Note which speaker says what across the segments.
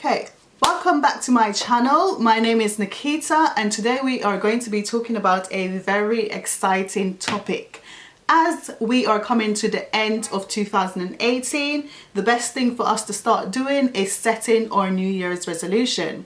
Speaker 1: Okay, welcome back to my channel. My name is Nikita and today we are going to be talking about a very exciting topic. As we are coming to the end of 2018, the best thing for us to start doing is setting our New Year's resolution.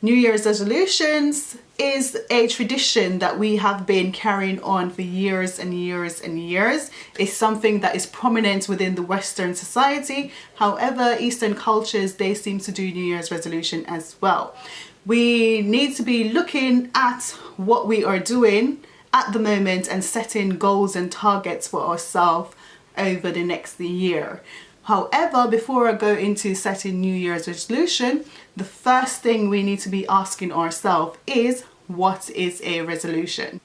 Speaker 1: New Year's resolutions is a tradition that we have been carrying on for years and years and years. It's something that is prominent within the Western society. However, Eastern cultures, they seem to do New Year's resolution as well. We need to be looking at what we are doing at the moment and setting goals and targets for ourselves over the next year. However, before I go into setting New Year's resolution, the first thing we need to be asking ourselves is, what is a resolution?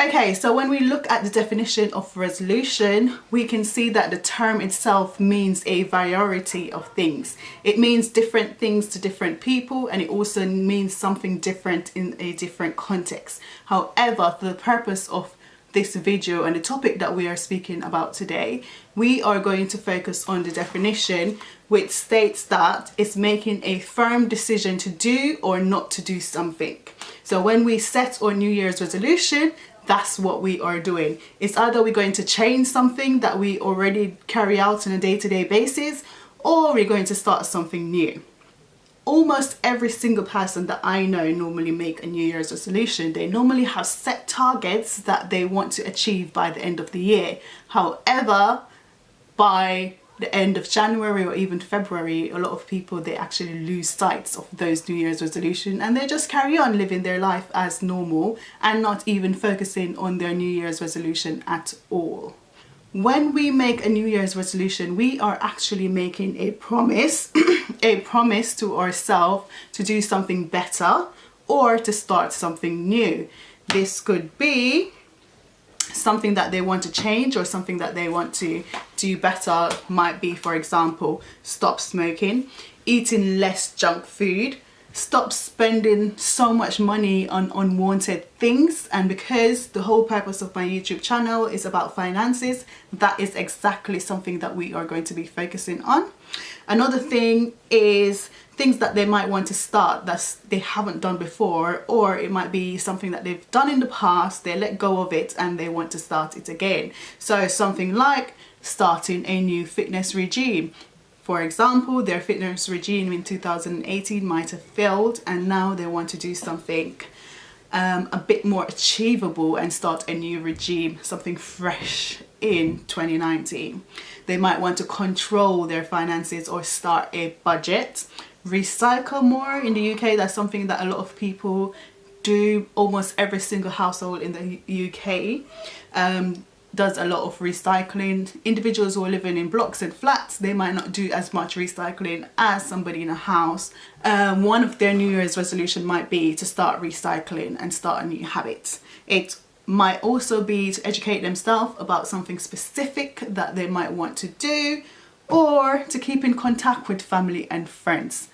Speaker 1: Okay, so when we look at the definition of resolution, we can see that the term itself means a variety of things. It means different things to different people, and it also means something different in a different context. However, for the purpose of this video and the topic that we are speaking about today, we are going to focus on the definition, which states that it's making a firm decision to do or not to do something. So when we set our New Year's resolution, that's what we are doing. It's either we're going to change something that we already carry out on a day-to-day basis, or we're going to start something new. Almost every single person that I know normally make a New Year's resolution. They normally have set targets that they want to achieve by the end of the year. However, by the end of January or even February, a lot of people, they actually lose sight of those New Year's resolutions and they just carry on living their life as normal and not even focusing on their New Year's resolution at all. When we make a New Year's resolution, we are actually making a promise, a promise to ourselves to do something better or to start something new. This could be something that they want to change or something that they want to do better. Might be, for example, stop smoking, eating less junk food, stop spending so much money on unwanted things. And because the whole purpose of my YouTube channel is about finances, that is exactly something that we are going to be focusing on. Another thing is things that they might want to start that they haven't done before, or it might be something that they've done in the past, they let go of it and they want to start it again. So something like starting a new fitness regime. For example, their fitness regime in 2018 might have failed and now they want to do something a bit more achievable and start a new regime, something fresh in 2019. They might want to control their finances or start a budget. Recycle more in the UK. That's something that a lot of people do. Almost every single household in the UK does a lot of recycling. Individuals who are living in blocks and flats, they might not do as much recycling as somebody in a house. One of their New Year's resolution might be to start recycling and start a new habit. It might also be to educate themselves about something specific that they might want to do, or to keep in contact with family and friends.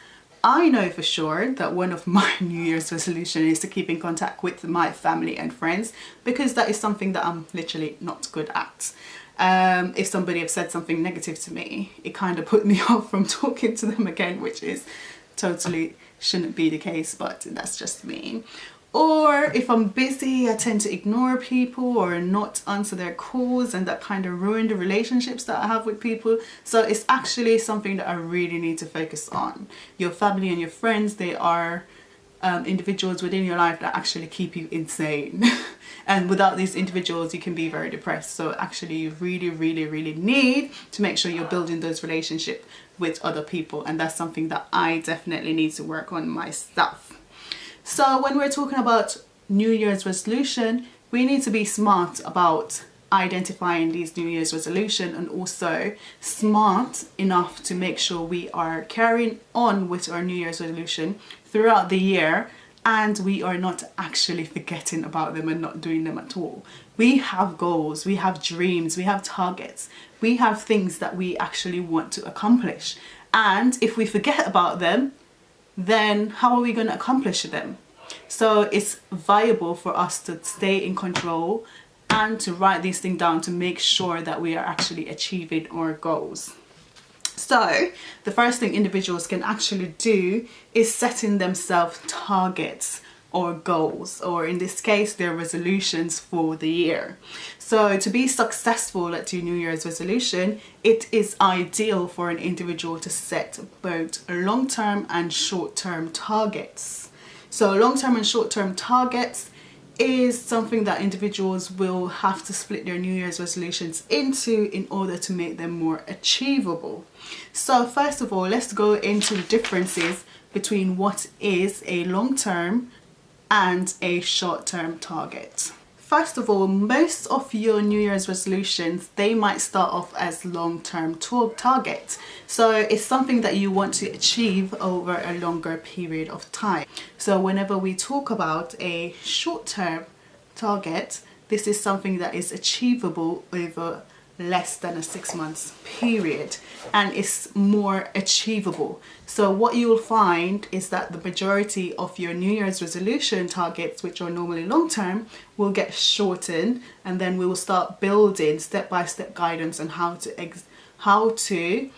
Speaker 1: I know for sure that one of my New Year's resolution is to keep in contact with my family and friends, because that is something that I'm literally not good at. If somebody have said something negative to me, it kind of put me off from talking to them again, which is totally shouldn't be the case, but that's just me. Or if I'm busy, I tend to ignore people or not answer their calls, and that kind of ruin the relationships that I have with people. So it's actually something that I really need to focus on. Your family and your friends, they are individuals within your life that actually keep you insane. And without these individuals, you can be very depressed. So actually you really need to make sure you're building those relationships with other people. And that's something that I definitely need to work on myself. So when we're talking about New Year's resolution, we need to be smart about identifying these New Year's resolution, and also smart enough to make sure we are carrying on with our New Year's resolution throughout the year, and we are not actually forgetting about them and not doing them at all. We have goals, we have dreams, we have targets, we have things that we actually want to accomplish. And if we forget about them, then how are we going to accomplish them? So it's viable for us to stay in control and to write these things down to make sure that we are actually achieving our goals. So the first thing individuals can actually do is setting themselves targets or goals, or in this case, their resolutions for the year. So to be successful at your New Year's resolution, it is ideal for an individual to set both long-term and short-term targets. So long-term and short-term targets is something that individuals will have to split their New Year's resolutions into in order to make them more achievable. So first of all, let's go into the differences between what is a long-term and a short-term target. First of all, most of your New Year's resolutions, they might start off as long-term targets. So it's something that you want to achieve over a longer period of time. So whenever we talk about a short-term target, this is something that is achievable over less than a 6 months period, and it's more achievable. So what you will find is that the majority of your New Year's resolution targets, which are normally long term, will get shortened, and then we will start building step-by-step guidance on how to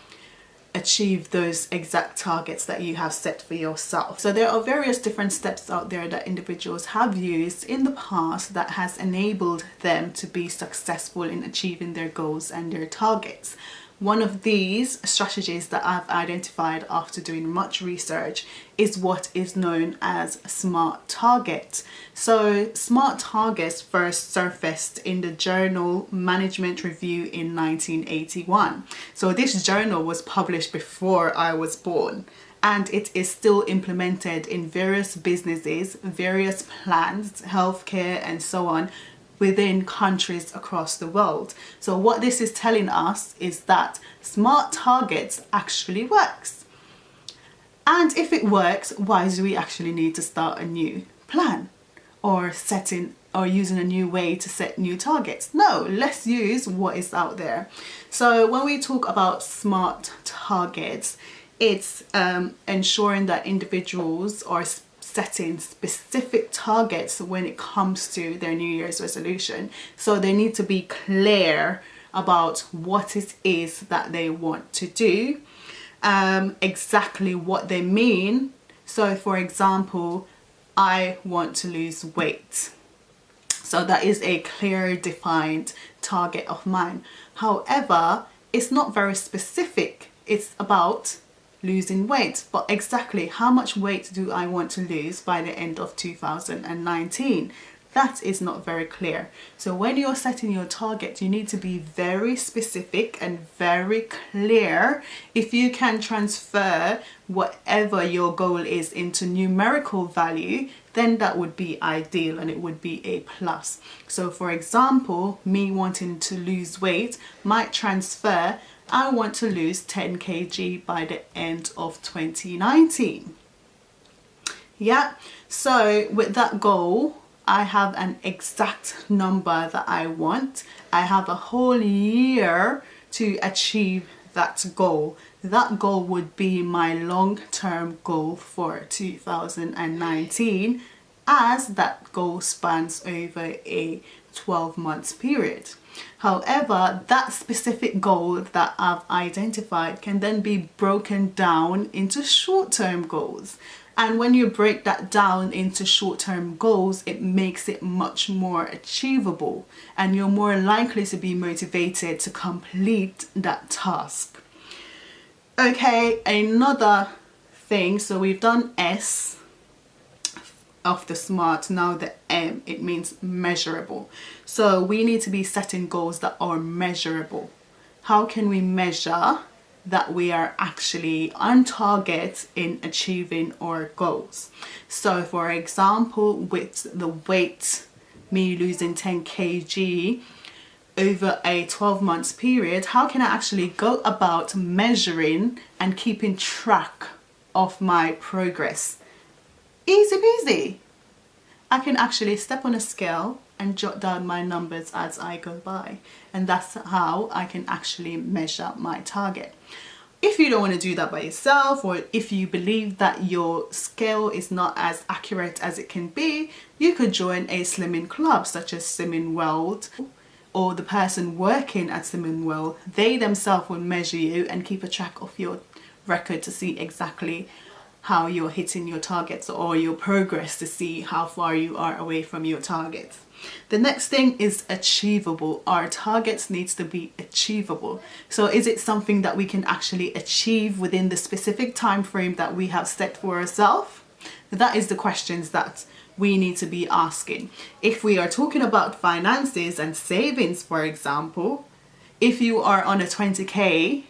Speaker 1: achieve those exact targets that you have set for yourself. So there are various different steps out there that individuals have used in the past that has enabled them to be successful in achieving their goals and their targets. One of these strategies that I've identified after doing much research is what is known as SMART targets. So SMART targets first surfaced in the journal Management Review in 1981. So this journal was published before I was born, and it is still implemented in various businesses, various plans, healthcare and so on, within countries across the world. So what this is telling us is that SMART targets actually works. And if it works, why do we actually need to start a new plan or using a new way to set new targets? No, let's use what is out there. So when we talk about SMART targets, it's ensuring that individuals are setting specific targets when it comes to their New Year's resolution. So they need to be clear about what it is that they want to do, exactly what they mean. So for example, I want to lose weight. So that is a clear defined target of mine. However, it's not very specific. It's about losing weight, but exactly how much weight do I want to lose by the end of 2019? That is not very clear. So when you're setting your target, you need to be very specific and very clear. If you can transfer whatever your goal is into numerical value, then that would be ideal and it would be a plus. So for example, me wanting to lose weight might transfer, I want to lose 10 kg by the end of 2019. Yeah, so with that goal, I have an exact number that I want. I have a whole year to achieve that goal. That goal would be my long-term goal for 2019, as that goal spans over a 12 months period. However, that specific goal that I've identified can then be broken down into short-term goals. And when you break that down into short-term goals, it makes it much more achievable and you're more likely to be motivated to complete that task. Okay, another thing, so we've done S of the SMART, now the M, it means measurable. So we need to be setting goals that are measurable. How can we measure that we are actually on target in achieving our goals? So for example, with the weight, me losing 10 kg over a 12 months period, how can I actually go about measuring and keeping track of my progress? Easy peasy. I can actually step on a scale and jot down my numbers as I go by, and that's how I can actually measure my target. If you don't want to do that by yourself, or if you believe that your scale is not as accurate as it can be, you could join a slimming club such as Slimming World, or the person working at Well, they themselves will measure you and keep a track of your record to see exactly how you're hitting your targets, or your progress to see how far you are away from your targets. The next thing is achievable. Our targets needs to be achievable. So is it something that we can actually achieve within the specific time frame that we have set for ourselves? That is the questions that we need to be asking. If we are talking about finances and savings, for example, if you are on a 20k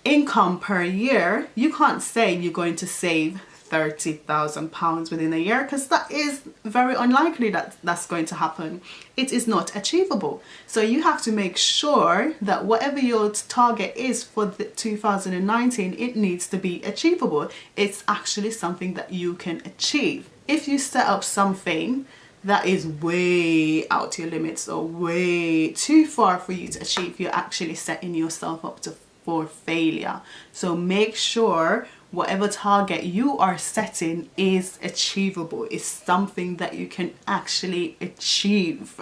Speaker 1: income per year, you can't say you're going to save £30,000 within a year, because that is very unlikely that that's going to happen. It is not achievable. So you have to make sure that whatever your target is for the 2019, it needs to be achievable. It's actually something that you can achieve. If you set up something that is way out your limits or way too far for you to achieve, you're actually setting yourself up for failure. So make sure whatever target you are setting is achievable, is something that you can actually achieve.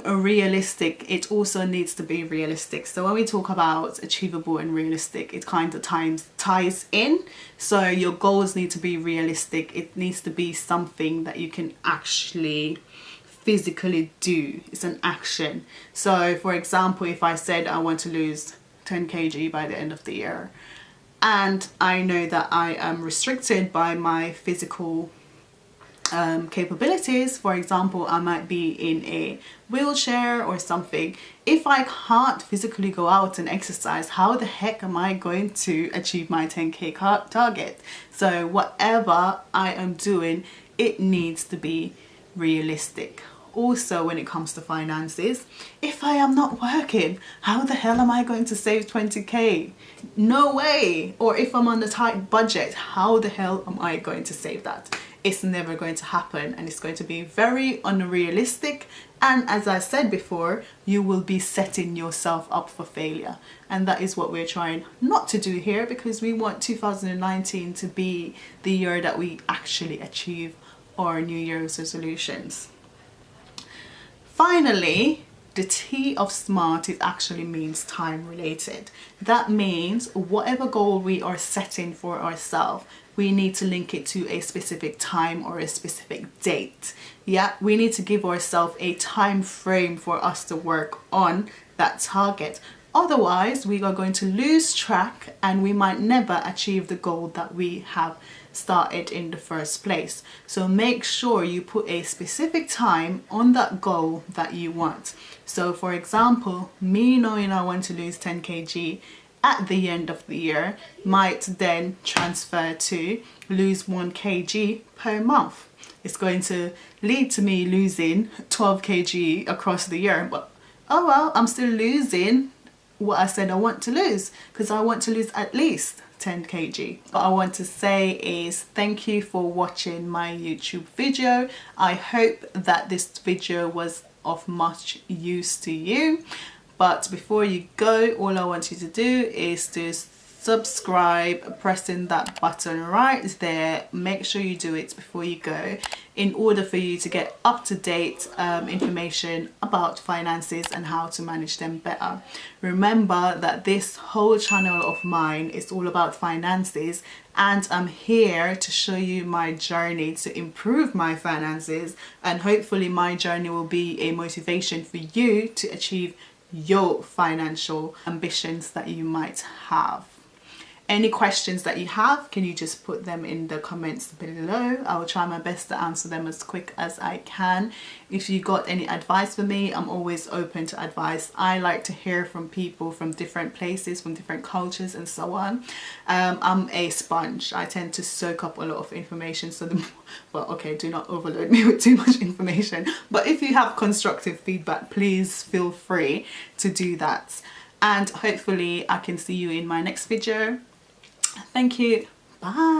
Speaker 1: Realistic, it also needs to be realistic. So when we talk about achievable and realistic, it kind of ties in. So your goals need to be realistic. It needs to be something that you can actually physically do. It's an action. So for example, if I said I want to lose 10 kg by the end of the year, and I know that I am restricted by my physical capabilities, for example, I might be in a wheelchair or something. If I can't physically go out and exercise, how the heck am I going to achieve my 10k target? So whatever I am doing, it needs to be realistic. Also, when it comes to finances, if I am not working, how the hell am I going to save 20k? No way. Or if I'm on a tight budget, how the hell am I going to save that? It's never going to happen, and it's going to be very unrealistic. And as I said before, you will be setting yourself up for failure. And that is what we're trying not to do here, because we want 2019 to be the year that we actually achieve our New Year's resolutions. Finally, the T of SMART, it actually means time related. That means whatever goal we are setting for ourselves, we need to link it to a specific time or a specific date. Yeah, we need to give ourselves a time frame for us to work on that target. Otherwise, we are going to lose track and we might never achieve the goal that we have started in the first place. So make sure you put a specific time on that goal that you want. So for example, me knowing I want to lose 10 kg at the end of the year might then transfer to lose 1 kg per month. It's going to lead to me losing 12 kg across the year, but oh well, I'm still losing what I said I want to lose, because I want to lose at least 10 kg. What I want to say is thank you for watching my YouTube video. I hope that this video was of much use to you. But before you go, all I want you to do is to subscribe, pressing that button right there. Make sure you do it before you go, in order for you to get up-to-date information about finances and how to manage them better. Remember that this whole channel of mine is all about finances, and I'm here to show you my journey to improve my finances, and hopefully my journey will be a motivation for you to achieve your financial ambitions that you might have. Any questions that you have, can you just put them in the comments below? I will try my best to answer them as quick as I can. If you got any advice for me, I'm always open to advice. I like to hear from people from different places, from different cultures and so on. I'm a sponge. I tend to soak up a lot of information. So well, okay, do not overload me with too much information. But if you have constructive feedback, please feel free to do that. And hopefully I can see you in my next video. Thank you. Bye.